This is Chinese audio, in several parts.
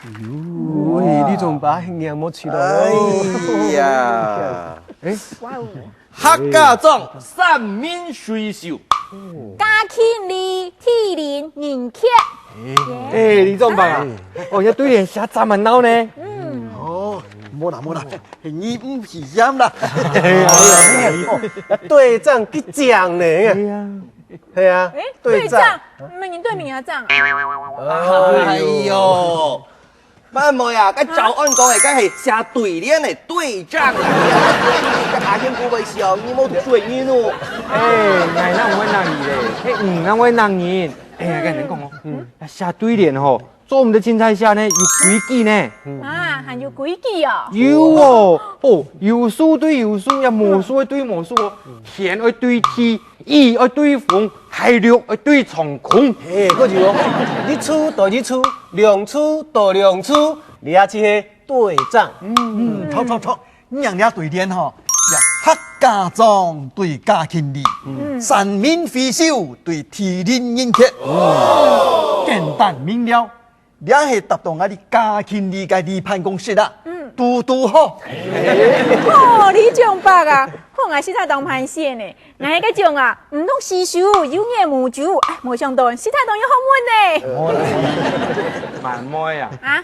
喂，你仲把硬冇吃到？哎呀，哇哦！客家庄三面水秀，家庆里天灵人客，哎，李总办啊，哦，一对联写这么闹呢？哦，冇啦，係你唔是啱啦。队长去讲呢？对啊，哎，队长，你对名啊长，哎呦，班妹啊，cái早安講嘅梗係寫對聯嘅隊長啊，cái阿兄不會笑，你冇嘴你咯。哎，俺那我男人嘞，哎，那我男人，哎呀，跟你講哦，寫對聯吼，做我們的青菜下呢有規矩呢。啊，還有規矩哦。有哦，哦，有數對有數，呀，魔術對魔術哦，天愛對地，地愛對風，海陸愛對長空。哎，嗰就日出到日出，亮出到亮出，你也只係队长。錯，娘俩對聯吼，呀，客家莊對家慶里，三面飛秀對天靈人客，簡單明了。兩係搭到我哋家慶里嘅地盤公司啦，嘟好。哦，你種白啊，我係實在當盤線呢，我係個種啊，唔通時數有眼無珠，哎，冇想到實在當有學問呢。慢妹呀，啊，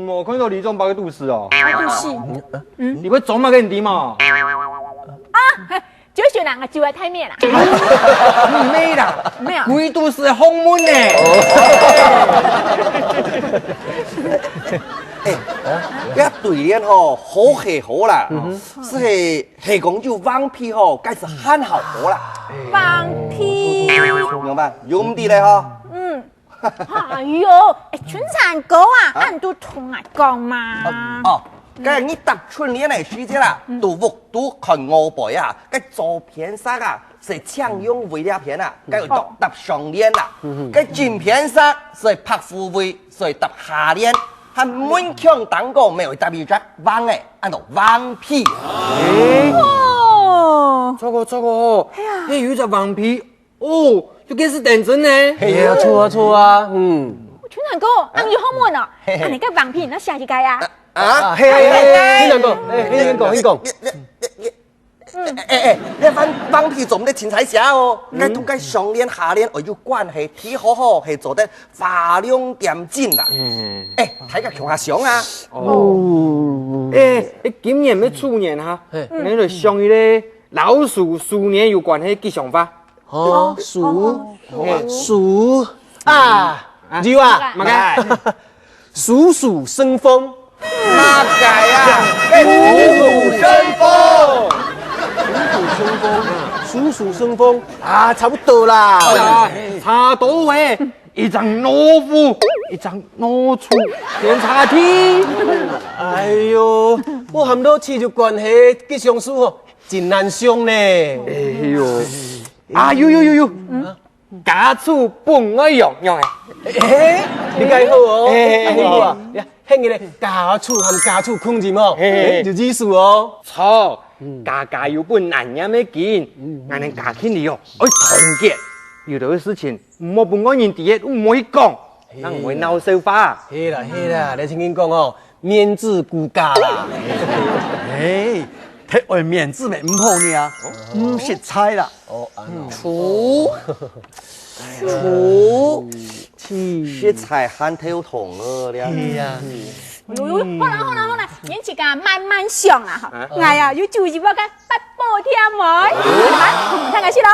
我看到李總辦嘅都市哦，就是你會做乜嘅人嘛？啊，就選人個就係太面啦，沒啦，沒有。鬼都是紅門呢。一對聯吼好係好啦，是講就放屁吼，該是很好好啦，放屁，明白？用啲咧嗬。哎呦，哎，春產哥啊，按都同我講嘛。哦，梗係你搭春聯嚟時節啦，都屋都看我背啊，cái 照片上啊，是搶用為了片啊，cái 搭上聯啦，cái 照片上是拍副位，是搭下聯，係滿腔當個沒有搭一隻彎嘅，按到彎屁。哦，錯個，哎，有隻黃皮，哦，就計是認真呢。係啊，錯啊，春產哥，按有學問哦，按你個放屁，那下一屆啊。啊，係，你兩個，你講。你放屁做唔得前彩寫哦，該同該上聯下聯有關係，睇好係做得華亮點睛啦。睇個強下相啊！哎，今年咩兔年哈？你就上一個老鼠鼠年有關係吉祥話。哦，鼠啊，牛啊，乜嘅？鼠鼠生風。乜解啊？虎虎生風。鼠鼠生風啊，差不多啦。差多誒，一張老虎，一張老鼠，檢查題。哎呦，我含到飼育關係吉祥樹哦，真難想呢。哎呦，啊有，家畜本愛用誒。你解好哦，好啊，聽見咧家畜和家畜控制嘛，就意思哦。錯，家有本難人咩見，俺哋家慶里哦，愛團結，遇到嘅事情唔好本愛人第一，唔可以講，唔會鬧笑話。係啦，你聽見講哦，面子顧家啦。誒，睇外面字咪唔好呢啊，唔識猜啦。楚，食材很頭痛啊！係啊。好啦，演時間慢慢上啊！我呀要注意我嘅八寶天梅，睇下先咯。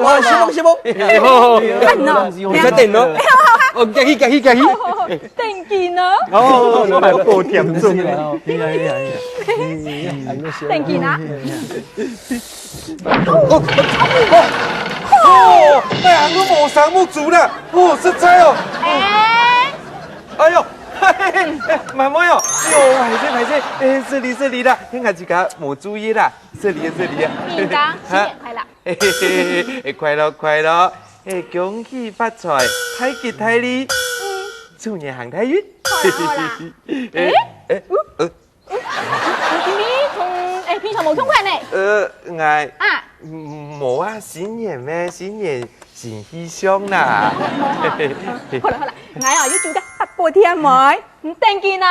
我師傅，你確定咯？哦，隔起，定見咯，哦，八寶天梅。定見啊！哦，哎呀，我冇上冇煮啦，哦，實在哦。哎呦，慢慢喲，拍攝，哎，這裡啦，聽下自己冇注意啦，這裡啊。年剛新年快樂，快樂，哎，恭喜發財，太吉太利，祝你行太運。好啦，你平常冇痛快呢？我啊，冇啊，新年咩？新年新氣象啦。好啦，我呀要做得八不甜妹，唔等见啊，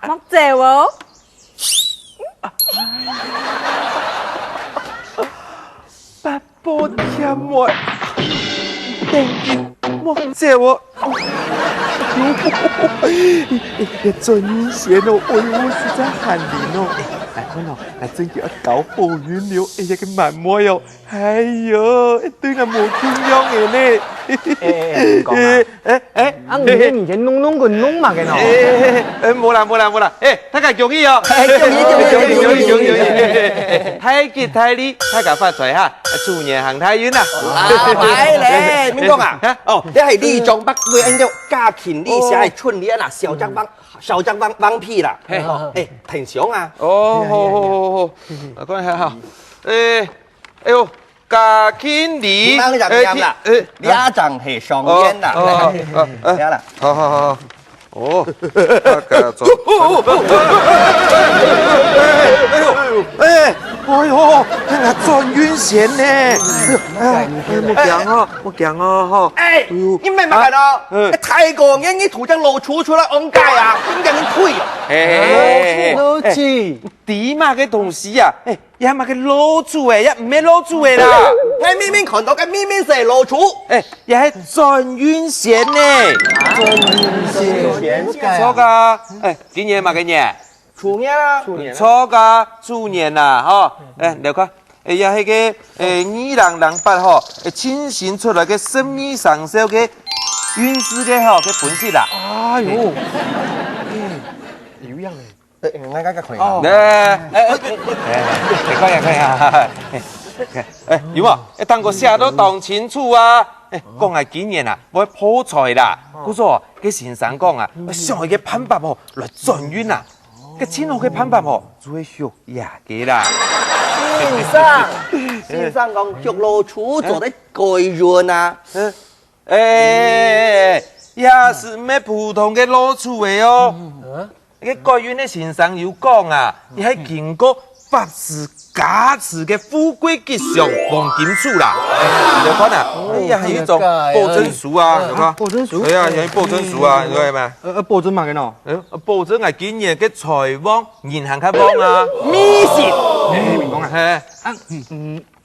莫坐哦。八宝天妹，等于莫借我。真闲哦，哎呦，实在寒冷哦。来，我喏，来真叫搞好远了，哎呀个慢妹哟，哎呦，对那冇中央嘅呢。啊，唔見弄個弄嘛嘅喏。冇啦，大家注意哦，注意太極太利，大家發財哈，豬年行太遠啦。来嘞，明公啊，哦，这系李庄北为按照家禽李写的春联啦，小张放屁啦，哎，挺祥啊。哦，好，講下哈，哎呦，家禽李，那个就啱啦，俩张系上联啦，嚟啦，好，哦，大家做。哎呦，那转运线呢？莫驚哦，哎，你明唔明白咯？泰國人啲圖章露出出來昂街啊，點解你推啊？老子，點嘛嘅東西啊？哎，也嘛嘅露出誒，也唔係露出誒啦。我明明看到嘅明明係露出，哎，也係轉運線呢。錯噶，哎，今年嘛嘅年。出年啦，錯噶，豬年啦，嗬，誒，你看，誒，也係個2008嗬，清醒出來嘅生意上升嘅運勢嘅嗬嘅本質啦。哎呦，有樣誒。我啱啱可以。可以啊，誒，有冇？當個寫都當清楚啊！誒，講係今年啊，我破財啦，故說嘅先生講啊，上嘅攀白嗬來轉運啊。個前後嘅攀白嗬，就會學呀嘅啦。先生講學露出做得改潤啊！也是咩普通嘅露出嘅哦。個改運嘅先生有講啊，亦係經過法師加持嘅富貴吉祥黃金樹啦。你看啊，也係一種保證書啊，係嘛？保證書？係啊，有保證書啊，你睇咩？保證嘛嘅喏。保證係今年嘅財旺，銀行較旺啊。咪事，明講啊。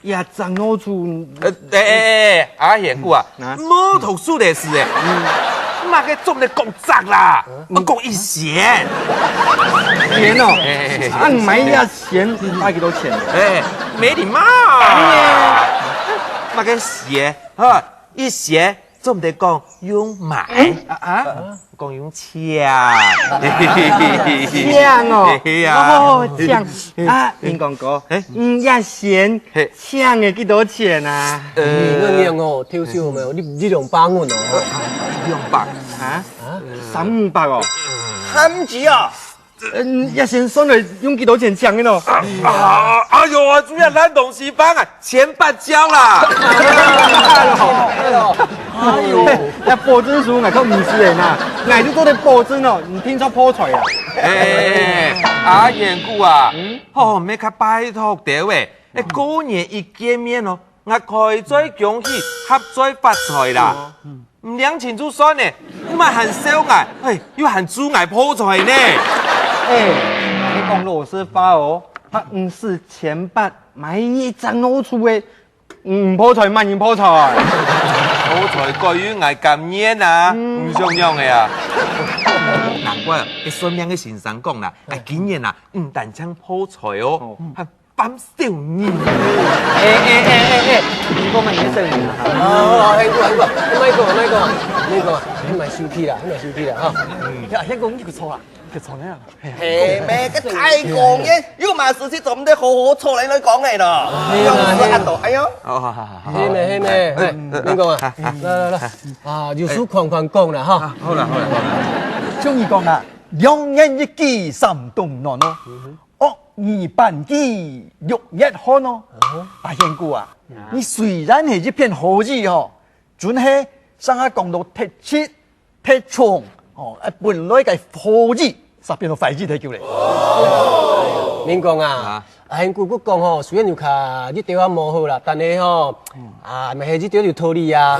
也賺攞出。阿賢姑啊，冇讀書嘅事誒。嘛嘅做你講雜啦，我講一錢。錢哦，啊唔買一錢，花幾多錢？沒禮貌。嘛嘅錢，一錢做唔得講用買，講用搶。搶哦，哦搶啊！您講過，一錢搶嘅幾多錢啊？你哦，跳少咪有啲200蚊哦200啊？300哦，慳子啊！一錢算嚟用幾多錢搶嘅喏？哎呦，主要爛東西幫啊，錢不交啦。哎呦，那保證書我可唔是人啊，我都做得保證哦，唔聽說破財啊。阿賢姑啊，哦，咩卡拜託掉誒，過年一見面哦，我開再恭喜，合再發財啦。唔兩錢就算呢，唔係很少捱，要很豬捱破財呢。你講老實話哦，他唔是前八買一張攞出嘅，唔破財萬人破財。破財過於捱咁年啊，唔想樣嘅啊。難怪啊，啲算命嘅先生講啦，今年啊，唔但將破財哦，係扮少年。你講乜嘢聲啊？係個，你咪笑屁啦，香港呢個錯啦，佢錯咧。係咩？個泰國嘅，如果萬事先做唔得好好錯你講嚟咯。有按到，哎呀！係咩？邊個啊？嚟，啊，要數狂講啦哈。好啦，中意講啦，兩人一機三東南咯，惡二半機六一漢咯。阿賢姑啊，你雖然係一片好字嗬，準係上下講到鐵切鐵蟲哦，本來嘅好字，實變到廢字睇叫你。邊個啊？係姑姑講吼，雖然要卡啲地方冇好啦，但係吼，咪係啲條條道理啊。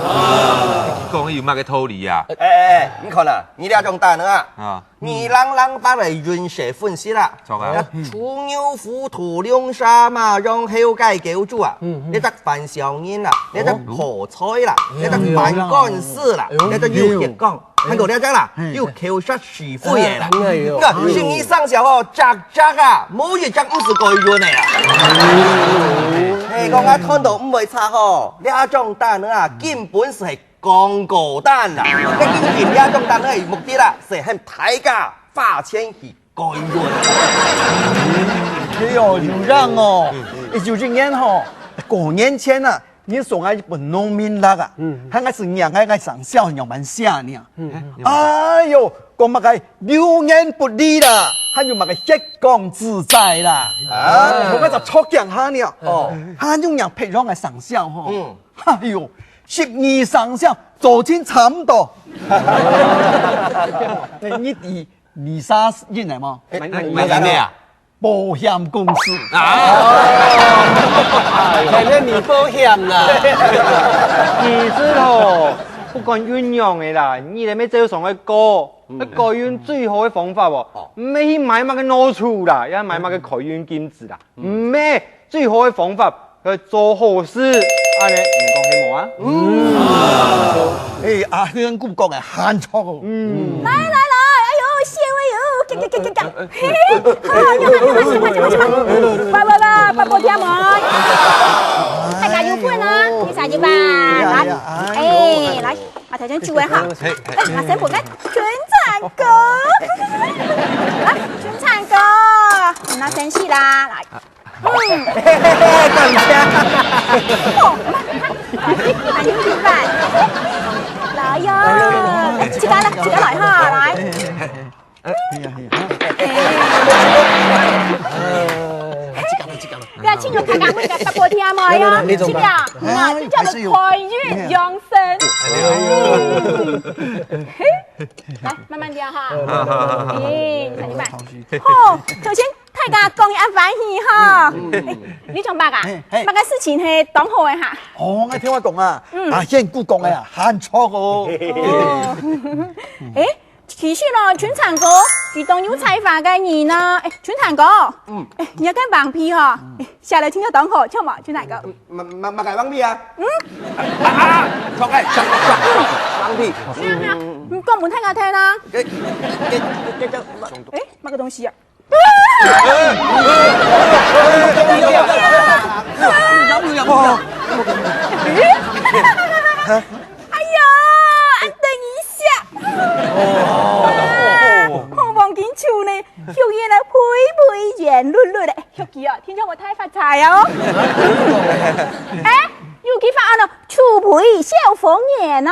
講讲伊有乜嘅道理啊？你看啦，你俩种大人啊，啊，你啷把来云蛇分析啦，做啊出牛浮土龙沙嘛，让后盖救主啊，你得犯小人啦，你得破财啦，你得犯干事啦，你得要结讲，睇到呢只啦，要求失是非嘢啦，个生意上小哦，扎啊，每日扎50個月嚟啊！嘿，講啊，看到唔會差哦，呢種單啊，根本是廣告單啦，你見呢種單係目的啦，是向大家花錢去改潤。哎呦，刘让哦，19年吼，過年前啊，你送我一本農民錄啊，睇我是讓我上小娘們寫呢。哎呦，講乜嘅流言不利啦，還有乜嘅一光自在啦。我就錯講下呢。哦，還有人配讓我上小吼。哎呦，12上小做錢差唔多。你第二三人嚟嗎？乜咩啊？保險公司睇咧你保險啦，其實吼，不管運用的啦，你哋咩走上去過，改運最好的方法喎，唔係去買乜嘅攞出啦，要買乜嘅改運金子啦，唔係最好的方法去做好事，安尼你講係冇啊？哎，阿香姑講係慳錯哦。来，哎呦，谢位哟，好，你快，八波天门，大家有份啊，你啥子吧？来，哎，来，把台前煮位好，拿先补个全产哥，来，全产哥，拿先洗啦，来。感謝。还有米饭，来哟，几个来哈，来。不要亲我看看会个播天嘛呀，这个啊，这叫做快运养生。来，慢慢点哈。看你办。好，首先大家讲一欢喜哈。你讲白啊？白个事情系当好的哈。哦，我聽我講啊，阿香姑講嘅啊，慳錯哦。哎。其實咯，全產哥，你當有才華嘅人呢？誒，全產哥，你要跟放屁哈？下來聽個檔口，唱嘛，全產哥。乜解放屁啊？錯嘅，放屁。講唔聽我聽啦。誒，乜個東西啊？哎呀，等一下。我望見厝呢，肉嘢咧配圓綠綠咧，肉記啊，聽咗我太發財哦。有幾發案咯，厝配小鳳爺啊。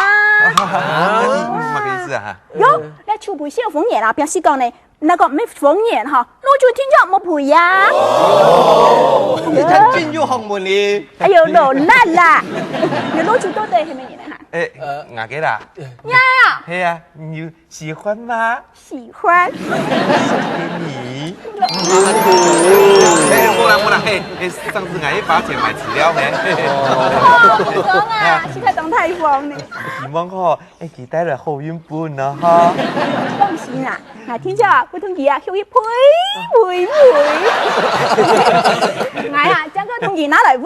乜嘅意思啊？喲，你厝配小鳳爺啦，表示講呢，那個咩鳳爺哈，攞住聽咗冇配呀。你睇進入紅門哩。哎呦，老爛啦！你攞住到底係乜嘢呢？牙嘅啦。呀，係啊，你喜歡嗎？喜歡。你。冇啦，上次我一把錢買資料呢。我講啊，現在當太瘋呢。希望嗬，佢帶來好運本啊哈。放心啦，嗱，聽咗我同佢啊，可以配。我啊，將個同佢拿來餵鳥。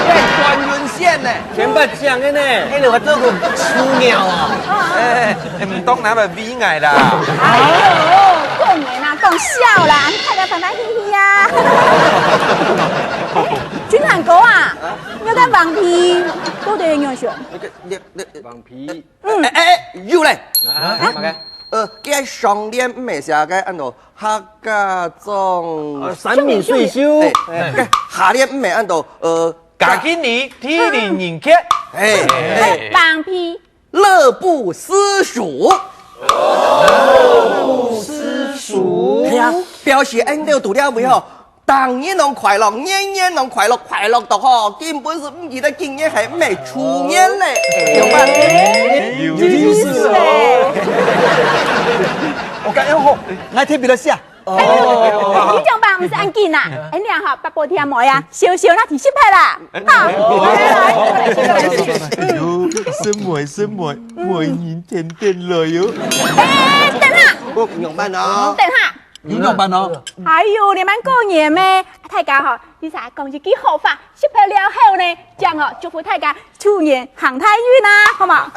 這關運線呢？全部講嘅呢，哎，你話這個出鳥啊？唔當拿來俾我啦。哎呦，講完啦，講笑啦，大家歡歡喜喜啊！專行哥啊，有間放屁到底樣樣？放屁。有嘞。乜嘅？佢上聯唔係寫嘅，按照客家種。山明水秀，下聯唔係按照家今年天年年劇。放屁。樂不思蜀。係啊，表示按照讀了未嗬？當年能快樂，年年能快樂，快樂到嗬，根本是唔記得今年係未出年嘞，明白？是嘞。我講樣好，我聽別個寫。你講吧，唔是按鍵啦，你俩哈八波天妹啊，小小那提示派啦，好，來，每年天天来哟。哎，等下，哦，用班哦。等下。有用办哦。哎呦，你们过年咩？大家吼，你啥讲一句好话，食饱了后呢，将哦祝福大家兔年行大运啦，好嘛？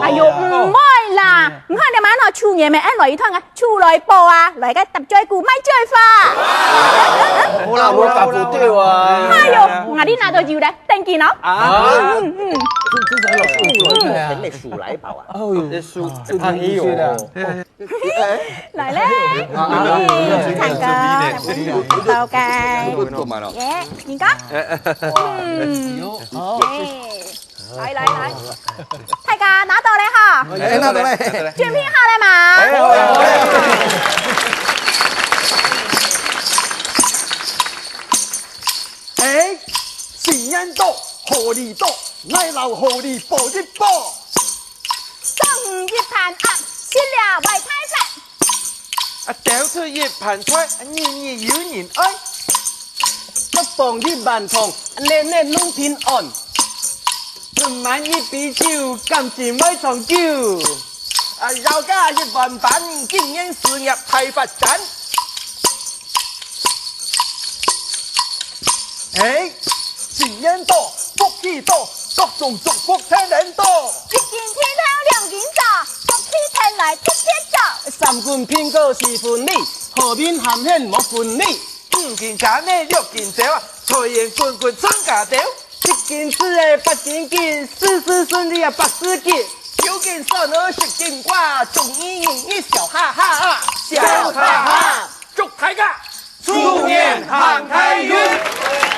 哎呦，唔会啦，唔看你们哦，兔年咪来一趟啊，出来报啊，来个搭嘴鼓买嘴花。好啦，我答不对哇。哎呦，我哋拿到油咧，登记咯。等你数来宝啊！哦呦，这书哎呦，来咧，唱歌，包雞，做埋咯。耶，而家，來，大家拿到咧哈，拿到咧，轉片下嚟嘛。哎，新年到，賀年到，來留賀年報一報。送一盤鴨，先了為太飯。掉出一盤菜，年有年愛。北方一萬堂，年年攏平安。春晚一杯酒，今時每場酒。又加一萬板，今年事業大發展。哎，新年到，福氣到，各種祝福聽人到。一件天頭兩件早，福氣聽來天天早。三軍拼過是分利，河面含險莫分利。五件假呢，六件酒啊，財源滾滾增加掉。七件事誒，八件件，事事順利啊，百事結。九件少兒十件瓜，終於贏一小哈哈，小哈哈，祝大家兔年行大運。